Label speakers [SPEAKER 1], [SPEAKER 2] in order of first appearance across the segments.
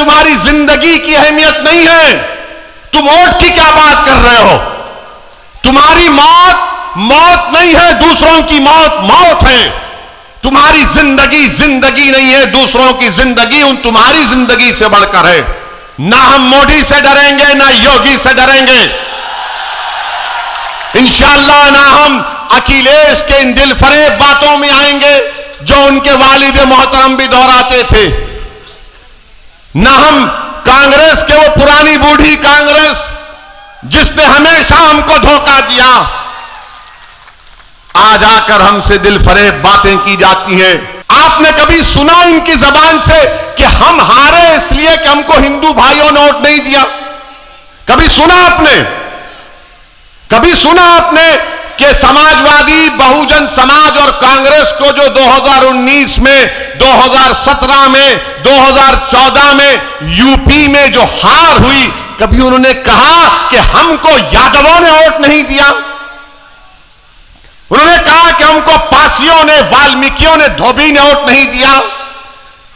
[SPEAKER 1] तुम्हारी जिंदगी की अहमियत नहीं है। तुम वोट की क्या बात कर रहे हो? तुम्हारी मौत मौत नहीं है, दूसरों की मौत मौत है। तुम्हारी जिंदगी जिंदगी नहीं है, दूसरों की जिंदगी उन तुम्हारी जिंदगी से बढ़कर है। ना हम मोदी से डरेंगे, ना योगी से डरेंगे, इंशाअल्लाह ना हम अखिलेश के इन दिलफरेब बातों में आएंगे जो उनके वालिद मोहतरम भी दोहराते थे। ना हम कांग्रेस के वो पुरानी बूढ़ी कांग्रेस जिसने हमेशा हमको धोखा दिया, आज आकर हमसे दिलफरेब बातें की जाती हैं। आपने कभी सुना इनकी जबान से कि हम हारे इसलिए कि हमको हिंदू भाइयों ने वोट नहीं दिया? कभी सुना आपने? कभी सुना आपने कि समाजवादी, बहुजन समाज और कांग्रेस को जो 2019 में, 2017 में, 2014 में यूपी में जो हार हुई, कभी उन्होंने कहा कि हमको यादवों ने वोट नहीं दिया? उन्होंने कहा कि हमको पासियों ने, वाल्मीकियों ने, धोबी ने वोट नहीं दिया?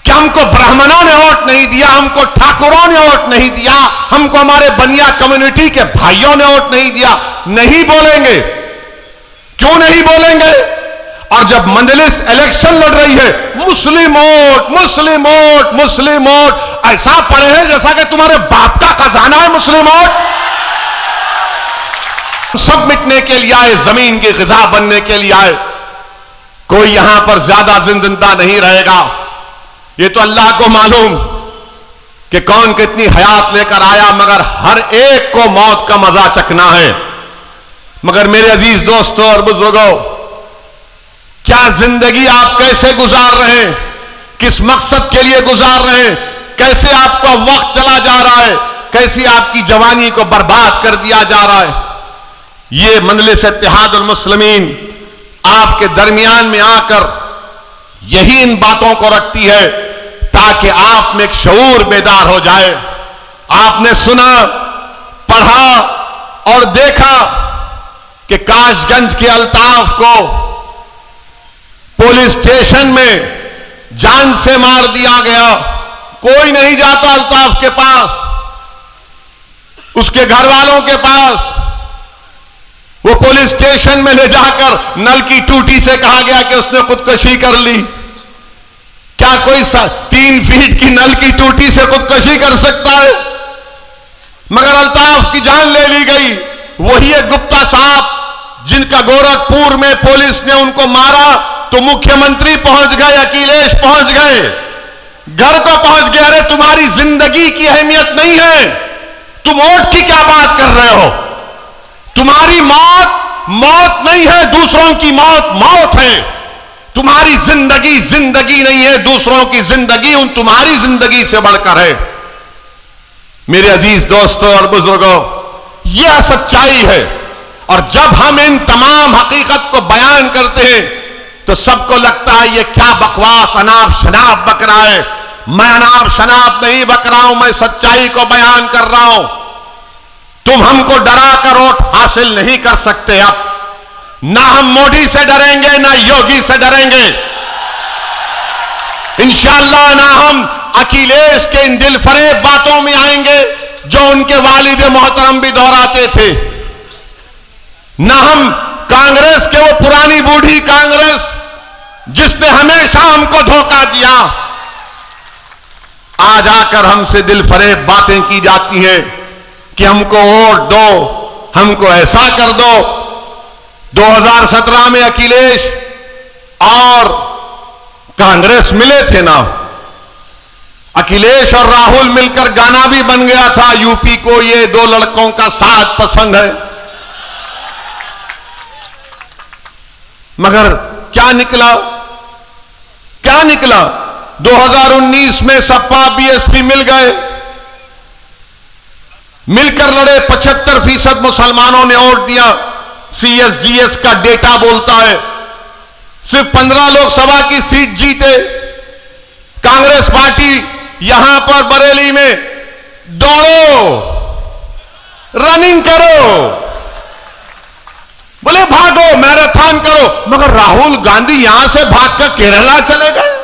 [SPEAKER 1] कि हमको ब्राह्मणों ने वोट नहीं दिया, हमको ठाकुरों ने वोट नहीं दिया, हमको हमारे बनिया कम्युनिटी के भाइयों ने वोट नहीं दिया? नहीं बोलेंगे। क्यों नहीं बोलेंगे? और जब मंजलिस इलेक्शन लड़ रही है, मुस्लिम वोट, मुस्लिम वोट, मुस्लिम वोट, ऐसा पड़े हैं जैसा कि तुम्हारे बाप का खजाना है मुस्लिम वोट। सब मिटने के लिए आए, जमीन की ग़िज़ा बनने के लिए आए। कोई यहां पर ज्यादा जिंदा नहीं रहेगा। ये तो अल्लाह को मालूम कि कौन कितनी हयात लेकर आया, मगर हर एक को मौत का मजा चखना है। मगर मेरे अजीज दोस्तों और बुजुर्गों, क्या जिंदगी आप कैसे गुजार रहे हैं? किस मकसद के लिए गुजार रहे हैं? कैसे आपका वक्त चला जा रहा है? कैसी आपकी जवानी को बर्बाद कर दिया जा रहा है? ये मजलिस इत्तेहादुल मुस्लिमीन आपके दरमियान में आकर यही इन बातों को रखती है ताकि आप में एक शऊर बेदार हो जाए। आपने सुना, पढ़ा और देखा कि काशगंज के अल्ताफ को पुलिस स्टेशन में जान से मार दिया गया। कोई नहीं जाता अल्ताफ के पास, उसके घर वालों के पास। वो पुलिस स्टेशन में ले जाकर नल की टूटी से कहा गया कि उसने खुदकुशी कर ली। क्या कोई 3 फीट की नल की टूटी से खुदकुशी कर सकता है? मगर अल्ताफ की जान ले ली गई। वही एक गुप्ता साहब जिनका गोरखपुर में पुलिस ने उनको मारा तो मुख्यमंत्री पहुंच गए, अखिलेश पहुंच गए, घर को पहुंच गए। अरे तुम्हारी जिंदगी की अहमियत नहीं है, तुम वोट की क्या बात कर रहे हो? तुम्हारी मौत मौत नहीं है, दूसरों की मौत मौत है। तुम्हारी जिंदगी जिंदगी नहीं है, दूसरों की जिंदगी उन तुम्हारी जिंदगी से बढ़कर है। मेरे अजीज दोस्तों और बुजुर्गों, यह सच्चाई है। और जब हम इन तमाम हकीकत को बयान करते हैं तो सबको लगता है ये क्या बकवास अनाप शनाप बक रहा है। मैं अनाप शनाप नहीं बक रहा हूं, मैं सच्चाई को बयान कर रहा हूं। तुम हमको डरा कर वोट हासिल नहीं कर सकते। अब ना हम मोदी से डरेंगे, ना योगी से डरेंगे, इंशाअल्लाह ना हम अखिलेश के इन दिलफरेब बातों में आएंगे जो उनके वालिद मोहतरम भी दोहराते थे। ना हम कांग्रेस के वो पुरानी बूढ़ी कांग्रेस जिसने हमेशा हमको धोखा दिया, आज आकर हमसे दिलफरेब बातें की जाती हैं कि हमको वोट दो, हमको ऐसा कर दो। 2017 में अखिलेश और कांग्रेस मिले थे ना, अखिलेश और राहुल मिलकर गाना भी बन गया था, यूपी को ये 2 लड़कों का साथ पसंद है। मगर क्या निकला? क्या निकला? 2019 में सपा बीएसपी मिल गए, मिलकर लड़े। 75% मुसलमानों ने वोट दिया। सीएसडीएस का डेटा बोलता है सिर्फ 15 लोकसभा की सीट जीते। कांग्रेस पार्टी यहां पर बरेली में दौड़ो, रनिंग करो, बोले भागो, मैराथन करो, मगर राहुल गांधी यहां से भागकर केरला चले गए।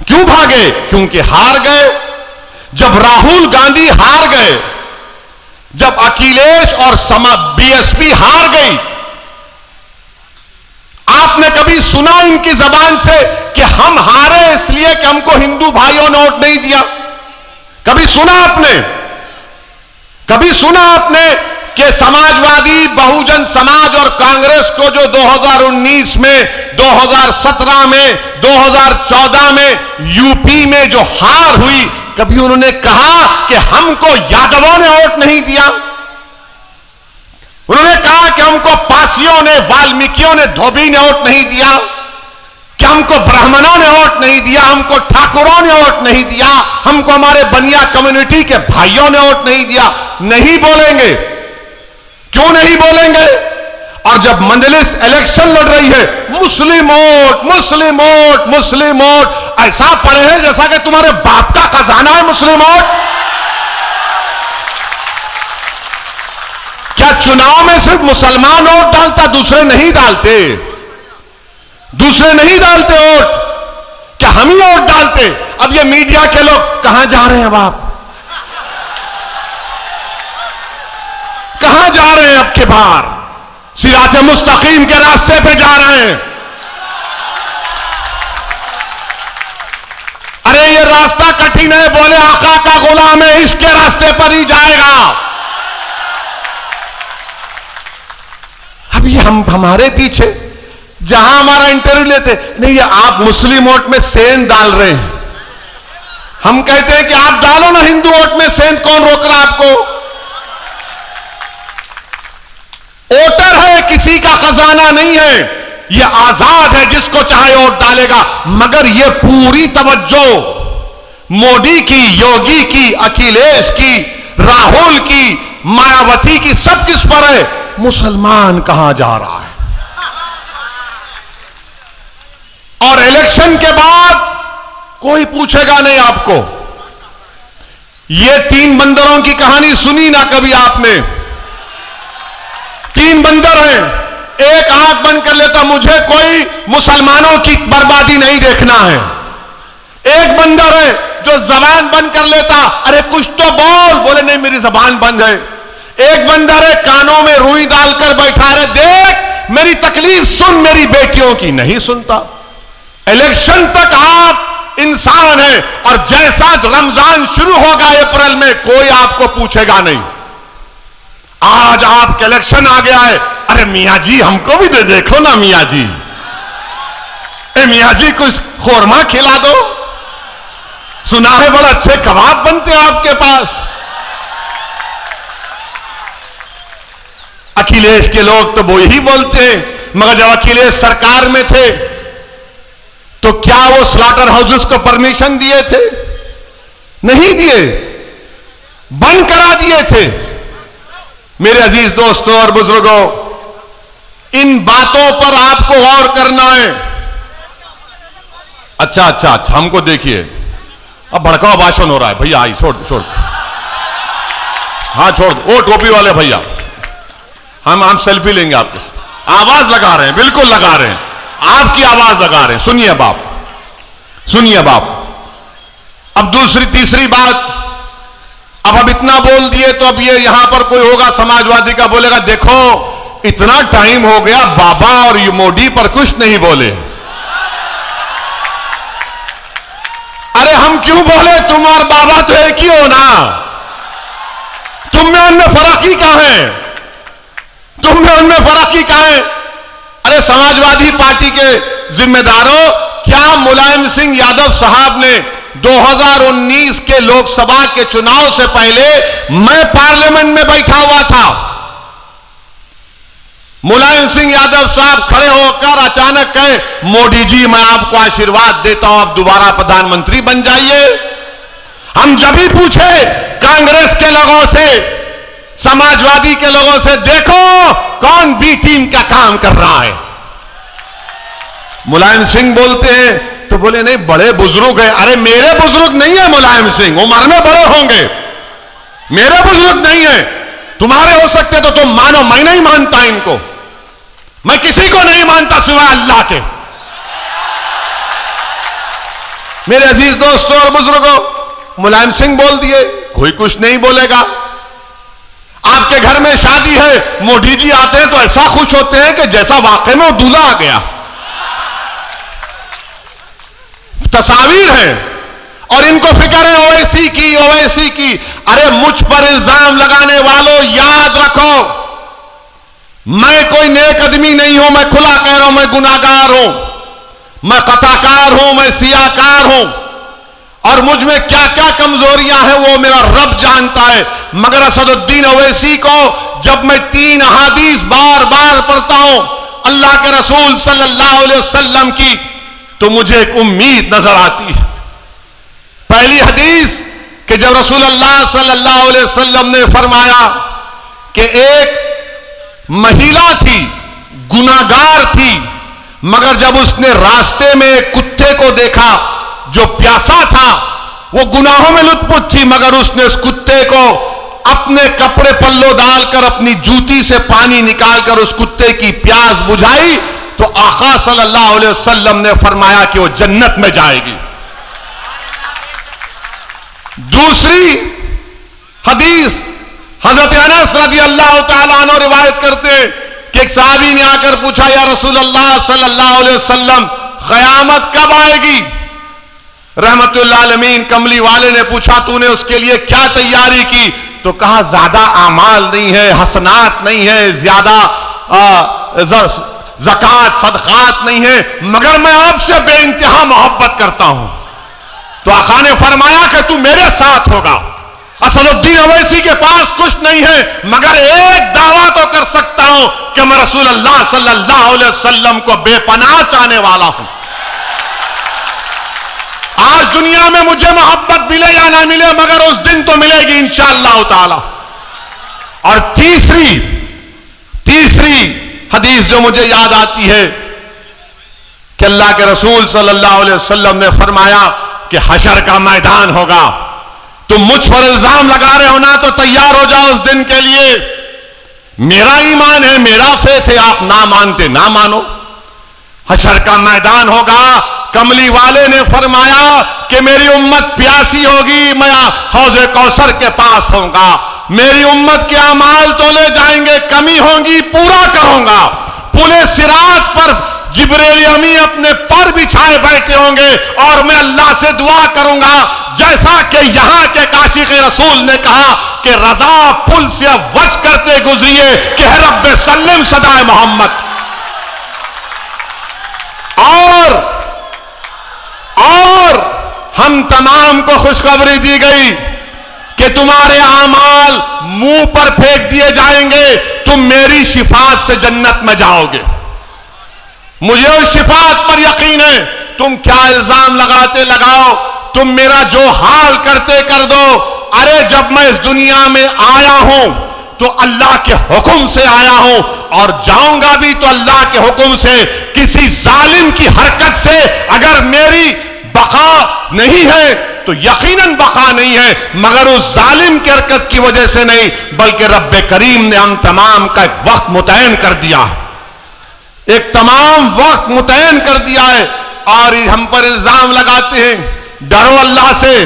[SPEAKER 1] क्यों भागे? क्योंकि हार गए। जब राहुल गांधी हार गए, जब अखिलेश और बीएसपी हार गई, आपने कभी सुना इनकी जबान से कि हम हारे इसलिए कि हमको हिंदू भाइयों ने वोट नहीं दिया? कभी सुना आपने? कभी सुना आपने कि समाजवादी, बहुजन समाज और कांग्रेस को जो 2019 में, 2017 में, 2014 में यूपी में जो हार हुई, कभी उन्होंने कहा कि हमको यादवों ने वोट नहीं दिया? उन्होंने कहा कि हमको पासियों ने, वाल्मीकियों ने, धोबी ने वोट नहीं दिया? कि हमको ब्राह्मणों ने वोट नहीं दिया, हमको ठाकुरों ने वोट नहीं दिया, हमको हमारे बनिया कम्युनिटी के भाइयों ने वोट नहीं दिया? नहीं बोलेंगे। क्यों नहीं बोलेंगे? और जब मंजलिस इलेक्शन लड़ रही है, मुस्लिम वोट, मुस्लिम वोट, मुस्लिम वोट, ऐसा पढ़े हैं जैसा कि तुम्हारे बाप का खजाना है मुस्लिम वोट। क्या चुनाव में सिर्फ मुसलमान वोट डालता, दूसरे नहीं डालते? दूसरे नहीं डालते वोट? क्या हम ही वोट डालते? अब ये मीडिया के लोग कहां जा रहे हैं? अब आप कहां जा रहे हैं? अब के बार सिराते मुस्तकीम के रास्ते पे जा रहे हैं। अरे ये रास्ता कठिन है, बोले आका का गुलाम है, इसके रास्ते पर ही जाएगा। अब ये हमारे पीछे, जहां हमारा इंटरव्यू लेते, नहीं ये आप मुस्लिम वोट में सेंध डाल रहे हैं। हम कहते हैं कि आप डालो ना हिंदू वोट में सेंध, कौन रोक रहा आपको? वोटर है, किसी का खजाना नहीं है, ये आजाद है, जिसको चाहे वोट डालेगा। मगर ये पूरी तवज्जो मोदी की, योगी की, अखिलेश की, राहुल की, मायावती की, सब किस पर है? मुसलमान कहां जा रहा है? और इलेक्शन के बाद कोई पूछेगा नहीं आपको। ये 3 बंदरों की कहानी सुनी ना कभी आपने? 3 बंदर हैं, एक आंख बंद कर लेता, मुझे कोई मुसलमानों की बर्बादी नहीं देखना है। एक बंदर है जो जबान बंद कर लेता, अरे कुछ तो बोल, बोले नहीं मेरी जबान बंद है। एक बंदर है कानों में रुई डालकर बैठा, अरे देख मेरी तकलीफ सुन, मेरी बेटियों की नहीं सुनता। इलेक्शन तक आप इंसान हैं, और जैसा रमजान शुरू होगा अप्रैल में, कोई आपको पूछेगा नहीं। आज आपका इलेक्शन आ गया है, अरे मियां जी हमको भी दे देखो ना मियां जी, मियां जी कुछ खोरमा खिला दो, सुना है बड़ा अच्छे कबाब बनते हैं आपके पास। अखिलेश के लोग तो वो ही बोलते हैं, मगर जब अखिलेश सरकार में थे तो क्या वो स्लॉटर हाउसेस को परमिशन दिए थे? नहीं दिए, बंद करा दिए थे। मेरे अजीज दोस्तों और बुजुर्गों, इन बातों पर आपको गौर करना है। अच्छा, हमको देखिए, अब भड़काऊ भाषण हो रहा है। भैया आई, छोड़ हाँ छोड़, वो टोपी वाले भैया, हम सेल्फी लेंगे आपके साथ। आवाज लगा रहे हैं, बिल्कुल लगा रहे हैं, आपकी आवाज लगा रहे हैं। सुनिए बाप, सुनिए बाप। अब दूसरी तीसरी बात, अब इतना बोल दिए तो अब ये यहां पर कोई होगा समाजवादी का, बोलेगा देखो इतना टाइम हो गया, बाबा और ये मोदी पर कुछ नहीं बोले। अरे हम क्यों बोले? तुम और बाबा तो एक ही हो ना, तुम में उनमें फर्क ही कहां है? तुम में उनमें फर्क ही कहां है? अरे समाजवादी पार्टी के जिम्मेदारों, क्या मुलायम सिंह यादव साहब ने 2019 के लोकसभा के चुनाव से पहले, मैं पार्लियामेंट में बैठा हुआ था, मुलायम सिंह यादव साहब खड़े होकर अचानक कहे, मोदी जी मैं आपको आशीर्वाद देता हूं, आप दोबारा प्रधानमंत्री बन जाइए। हम जब भी पूछे कांग्रेस के लोगों से, समाजवादी के लोगों से, देखो कौन बी टीम का काम कर रहा है, मुलायम सिंह बोलते हैं तो बोले नहीं बड़े बुजुर्ग हैं। अरे मेरे बुजुर्ग नहीं है मुलायम सिंह, उम्र में बड़े होंगे, मेरे बुजुर्ग नहीं है। तुम्हारे हो सकते तो तुम मानो, मैं नहीं मानता इनको, मैं किसी को नहीं मानता सिवाय अल्लाह के। मेरे अजीज दोस्तों और बुजुर्गों, मुलायम सिंह बोल दिए, कोई कुछ नहीं बोलेगा। आपके घर में शादी है, मोदी जी आते हैं तो ऐसा खुश होते हैं कि जैसा वाकई में वो दूल्हा आ गया। तस्वीर है और इनको फिक्र है ओवैसी की, ओवैसी की। अरे मुझ पर इल्जाम लगाने वालों, याद रखो मैं कोई नेक आदमी नहीं हूं। मैं खुला कह रहा हूं, मैं गुनाहगार हूं, मैं कताकार हूं, मैं सियाकार हूं और मुझ में क्या क्या कमजोरियां हैं वो मेरा रब जानता है। मगर असदुद्दीन ओवैसी को जब मैं 3 अहादीस बार बार पढ़ता हूं अल्लाह के रसूल सल्लल्लाहु अलैहि वसल्लम की, तो मुझे एक उम्मीद नजर आती है। पहली हदीस कि जब रसूलुल्लाह सल्लल्लाहु अलैहि वसल्लम ने फरमाया कि एक महिला थी, गुनाहगार थी, मगर जब उसने रास्ते में एक कुत्ते को देखा जो प्यासा था, वो गुनाहों में लुत्फुत थी, मगर उसने उस कुत्ते को अपने कपड़े पल्लो डालकर अपनी जूती से पानी निकालकर उस कुत्ते की प्यास बुझाई, तो आका सल्लल्लाहु अलैहि वसल्लम ने फरमाया कि वो जन्नत में जाएगी। दूसरी हदीस हजरत अनस रज़ी अल्लाह तआला अन्हु रिवायत करते हैं कि एक सहाबी ने आकर पूछा, या रसूलल्लाह सल्लल्लाहु अलैहि वसल्लम क़यामत कब आएगी? रहमतुल्लाह अलमीन कमली वाले ने पूछा, तूने उसके लिए क्या तैयारी की? तो कहा ज्यादा आमाल नहीं है, हसनात नहीं है, ज्यादा ज़कात सदकात नहीं है, मगर मैं आपसे बेइंतहा मोहब्बत करता हूं। तो आका ने फरमाया कि तू मेरे साथ होगा। असदुद्दीन ओवैसी के पास कुछ नहीं है, मगर एक दावा तो कर सकता हूं कि मैं रसूलुल्लाह सल्लल्लाहु अलैहि वसल्लम को बेपनाह चाहने वाला हूं। आज दुनिया में मुझे मोहब्बत मिले या ना मिले, मगर उस दिन तो मिलेगी इंशाअल्लाह ताला। और तीसरी हदीस जो मुझे याद आती है कि अल्लाह के रसूल सल्लल्लाहु अलैहि वसल्लम ने फरमाया कि हशर का मैदान होगा, तुम मुझ पर इल्जाम लगा रहे हो ना, तो तैयार हो जाओ उस दिन के लिए। मेरा ईमान है, मेरा फेथ है, आप ना मानते ना मानो। हशर का मैदान होगा, कमली वाले ने फरमाया कि मेरी उम्मत प्यासी होगी, मैं हौज़े कौसर के पास होऊंगा, मेरी उम्मत के अमाल तोले जाएंगे, कमी होगी पूरा करूंगा। पुले सिरात पर जिब्रील अमी अपने पर बिछाए बैठे होंगे और मैं अल्लाह से दुआ करूंगा, जैसा कि यहां के काशिक़ रसूल ने कहा कि रजा पुल से वज करते गुजरिए कि है रब्बे सल्लिम सदाए मोहम्मद। और हम तमाम को खुशखबरी दी गई कि तुम्हारे आमाल मुंह पर फेंक दिए जाएंगे, तुम मेरी शिफात से जन्नत में जाओगे। मुझे उस शिफात पर यकीन है। तुम क्या इल्जाम लगाते लगाओ, तुम मेरा जो हाल करते कर दो। अरे जब मैं इस दुनिया में आया हूं तो अल्लाह के हुक्म से आया हूं और जाऊंगा भी तो अल्लाह के हुक्म से। किसी जालिम की हरकत से अगर मेरी बका नहीं है तो यकीनन बका नहीं है, मगर उस जालिम की हरकत की वजह से नहीं, बल्कि रब्बे करीम ने हम तमाम का एक वक्त मुतयन कर दिया है, एक तमाम वक्त मुतयन कर दिया है। और हम पर इल्जाम लगाते हैं। डरो अल्लाह से।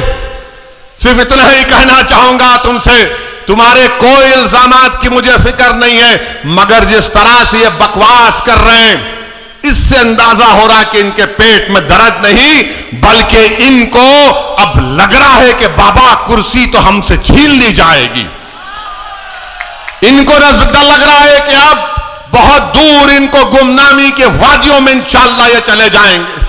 [SPEAKER 1] सिर्फ इतना ही कहना चाहूंगा तुमसे, तुम्हारे कोई इल्जामात की मुझे फिक्र नहीं है, मगर जिस तरह से ये बकवास कर रहे हैं इससे अंदाजा हो रहा है कि इनके पेट में दर्द नहीं, बल्कि इनको अब लग रहा है कि बाबा कुर्सी तो हमसे छीन ली जाएगी। इनको लग रहा है कि अब बहुत दूर इनको गुमनामी के वादियों में इंशाअल्लाह ये चले जाएंगे।